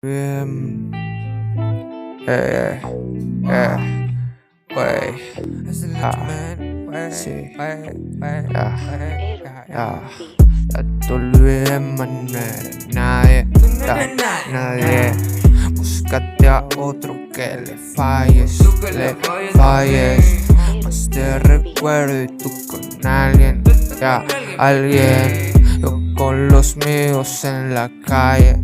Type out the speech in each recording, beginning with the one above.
Bien, eh, eh, wey, sí, ya te olvidé, man, no eres nadie, nadie. Búscate a otro que le falles, más te recuerdo y tú con alguien, alguien. Yo con los míos en la calle.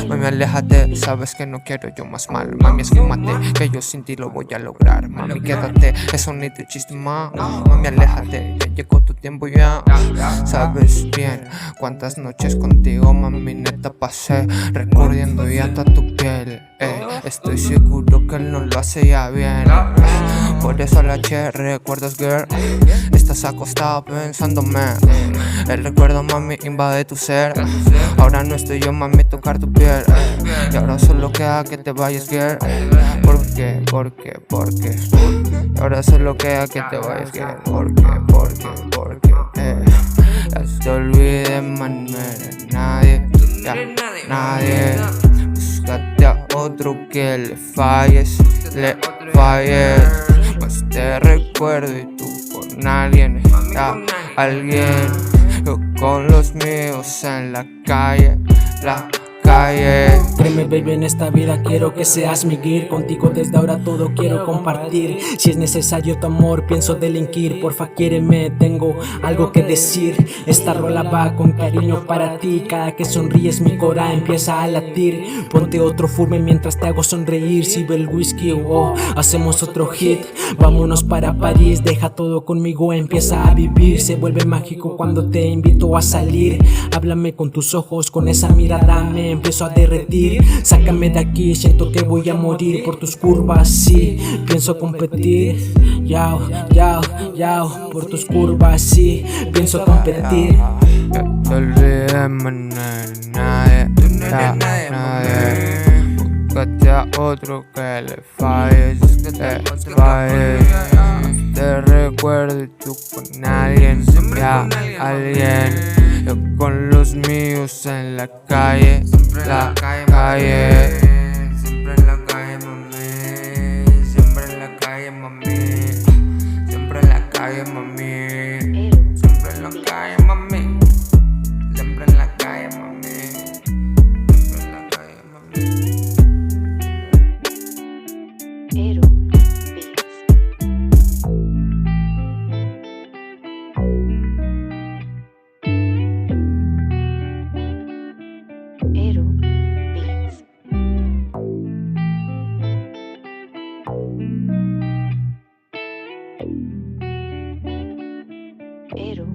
Mami, aléjate, sabes que no quiero yo más mal. Mami, esfúmate, que yo sin ti lo voy a lograr. Mami, quédate, eso ni te chiste más. Mami, aléjate, ya llegó tu tiempo ya. Sabes bien cuántas noches contigo, mami, neta pasé recorriendo ya hasta tu piel. Estoy seguro que él no lo hace ya bien. Por eso la recuerdos, girl. Estás acostada pensándome. El recuerdo, mami, invade tu ser. Ahora no estoy yo, mami, tocar tu piel. Y ahora solo queda que te vayas, girl. ¿Por qué? Y ahora solo queda que te vayas, girl. ¿Por qué? Ya te olvides, man, no eres nadie. Ya, nadie. Búscate a otro que le falles. Más te recuerdo y tú con alguien, alguien. Yo con los míos en la calle. Créeme, baby, en esta vida quiero que seas mi guir. Contigo desde ahora todo quiero compartir. Si es necesario tu amor, pienso delinquir. Porfa, quiéreme, tengo algo que decir. Esta rola va con cariño para ti. Cada que sonríes mi cora empieza a latir. Ponte otro fume mientras te hago sonreír. Si ve el whisky, hacemos otro hit. Vámonos para París, deja todo conmigo, empieza a vivir. Se vuelve mágico cuando te invito a salir. Háblame con tus ojos, con esa mirada me empiezo a derretir. Sácame de aquí, siento que voy a morir. Por tus curvas, sí, pienso competir. Yao, por tus curvas, sí, pienso competir. Te olvidé, man, no eres nadie. Búscate a otro que le falles. Te recuerdo y tú con alguien, alguien. Yo con los míos en la calle, Siempre en la calle, mami. Siempre en la calle, mami. Siempre en la calle, mami. Siempre en la calle, mami. Siempre en la calle, mami. Siempre en la calle, mami. Ero Beats. Ero